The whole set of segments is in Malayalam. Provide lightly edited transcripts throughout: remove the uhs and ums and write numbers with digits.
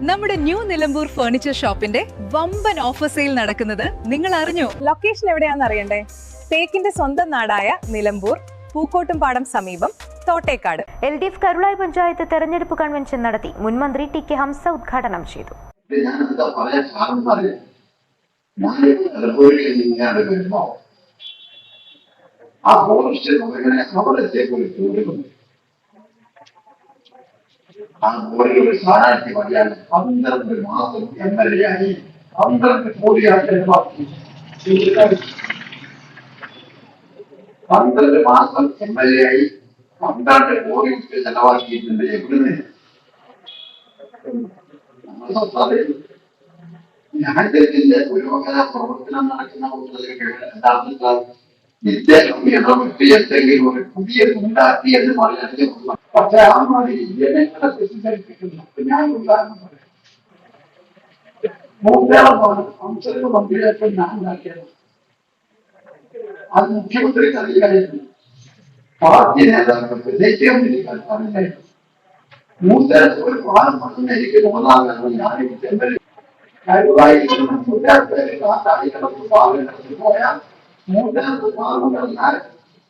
നമ്മുടെ ന്യൂ നിലമ്പൂർ ഫർണിച്ചർ ഷോപ്പിന്റെ വമ്പൻ ഓഫർ സെയിൽ നടക്കുന്നത് നിങ്ങൾ അറിഞ്ഞോ? ലൊക്കേഷൻ എവിടെയാണെന്ന് അറിയണ്ടേ? തേക്കിന്റെ സ്വന്തം നാടായ നിലമ്പൂർ, പൂക്കോട്ടുംപാടം സമീപം, തോട്ടേക്കാട്. LDF കരുളായി പഞ്ചായത്ത് തെരഞ്ഞെടുപ്പ് കൺവെൻഷൻ നടത്തി. മുൻ മന്ത്രി ടി കെ ഹംസ ഉദ്ഘാടനം ചെയ്തു. സ്ഥാനാർത്ഥി പറയാൻ 12 മാസം MLA ആയി 12 കോടിയാണ് ചെലവാക്കി. 12 മാസം MLA ആയി 12 കോടി ചെലവാക്കിയിട്ടുണ്ട്. എവിടുന്ന്? രാജ്യത്തിന്റെ പുരോഗമന പ്രവർത്തനം നടക്കുന്ന ഇദ്ദേഹം എന്തെങ്കിലും ഒരു പുതിയത് ഉണ്ടാക്കി എന്ന് പറയാനേ ഉള്ളൂ. പക്ഷെ ആ മാതിരി ജനങ്ങളെ തെറ്റിദ്ധരിപ്പിക്കുന്നു. ഞാൻ ഉദാഹരണം പറയാം. മൂന്നേളമാണ് സംസർഗ മന്ത്രിയായിട്ട് ഞാൻ ഉണ്ടാക്കിയത്. അത് മുഖ്യമന്ത്രിക്ക് അറിയായിരുന്നു, പാർട്ടി നേതാക്കൾക്ക് ദേശീയ അറിയായിരുന്നു. മൂന്നേളത്ത് ഒരു പാലം പറഞ്ഞ എനിക്ക് തോന്നാമെന്ന് ഞാൻ പോയാൽ മൂന്നാമത്തെ പാലം കഴിഞ്ഞാൽ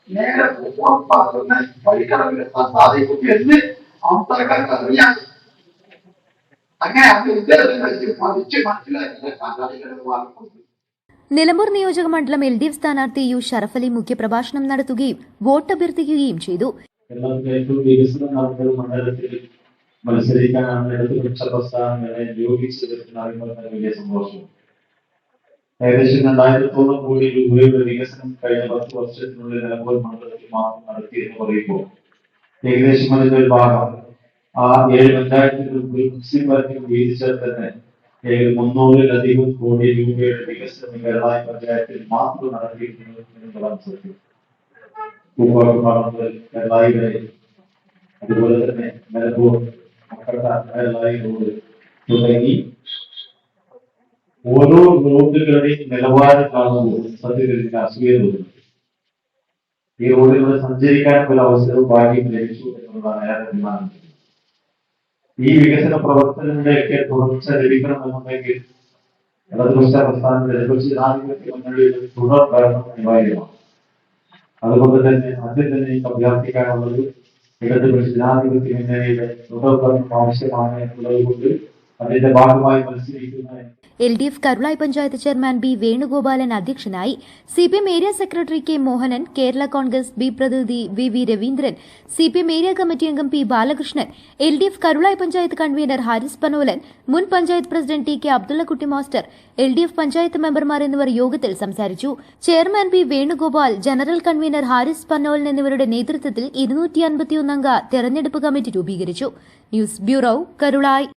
നേരെ ഉറപ്പാക്കുന്ന വഴിക്കടവിലെത്താൻ സാധിക്കും എന്ന് ആൾക്കാർക്ക് അറിയാം. അങ്ങനെ അത് ഉദ്ദേശം പഠിച്ച് മനസ്സിലാക്കിയ കർണാടക. നിലമ്പൂർ നിയോജക മണ്ഡലം LDF സ്ഥാനാർത്ഥി യു ഷറഫലി മുഖ്യപ്രഭാഷണം നടത്തുകയും വോട്ട് അഭ്യർത്ഥിക്കുകയും ചെയ്തു. മത്സരിക്കാനാണ് ഇടതുപക്ഷ പ്രസ്ഥാനങ്ങളെ നിയോഗിച്ചതെന്ന് വലിയ സന്തോഷം. ഏകദേശം 2000 കോടി രൂപയുടെ വികസനം കഴിഞ്ഞ 10 വർഷത്തിനുള്ളിൽ നിലമ്പൂർ മണ്ഡലത്തിൽ മാത്രം നടത്തിയെന്ന് പറയുമ്പോൾ ഏകദേശം അതിന്റെ ഒരു ഭാഗം ആ 7 പഞ്ചായത്തുകളിൽ മുസ്ലിം വർഗം വീതിച്ചാൽ തന്നെ 300-ലധികം കോടി രൂപയുടെ വികസനം കേരള പഞ്ചായത്തിൽ മാത്രം നടത്തിയിരിക്കുന്നു എന്നുള്ളതാണ് സത്യം. പൂക്കോട്ടുംപാടം മുതൽ കേരള വരെ, അതുപോലെ തന്നെ നിലമ്പൂർ റോഡ് തുടങ്ങി ഓരോ റോഡുകളുടെയും നിലവാരം കാണുമ്പോൾ സത്യത്തിൽ അസൂയ തോന്നുന്നു. ഈ റോഡിലൂടെ സഞ്ചരിക്കാൻ ഒരു അവസരവും ഭാഗ്യം ലഭിച്ചു എന്നുള്ളതാണ് ഏറെ അഭിമാനം. ഈ വികസന പ്രവർത്തനങ്ങളുടെയൊക്കെ തുടർച്ച ലഭിക്കണമെന്നുണ്ടെങ്കിൽ ഇടതുപക്ഷ പ്രസ്ഥാനം ഇടതുപക്ഷ ജനാധിപത്യ മുന്നണിയുടെ തുടർ ഭരണം അനിവാര്യമാണ്. അതുകൊണ്ട് തന്നെ ആദ്യം തന്നെ അഭ്യർത്ഥിക്കാനുള്ളത് ഇടതുപക്ഷ ജനാധിപത്യ മുന്നണിയുടെ തുടർ ഭരണം ആവശ്യമാണ് എന്നുള്ളത് കൊണ്ട് അതിന്റെ ഭാഗമായി മത്സരിക്കുന്ന LDF Karulai panchayat chairman B Venugopalan അധ്യക്ഷനായി. CPM area secretary K Mohanan, Kerala Congress B പ്രതിനിധി VV Raveendran, CPM area committee അംഗം P Balakrishnan, LDF Karulai panchayat convener Haris Panolan, മുൻ panchayat president TK Abdullakutty master, LDF panchayat മെമ്പർമാർ എന്നിവർ യോഗത്തിൽ സംസാരിച്ചു. Chairman P Venugopal, general convener Haris Panolan എന്നിവരുടെ നേതൃത്വത്തിൽ 251 അംഗ തെരഞ്ഞെടുപ്പ് കമ്മിറ്റി രൂപീകരിച്ചു. News bureau, Karulai.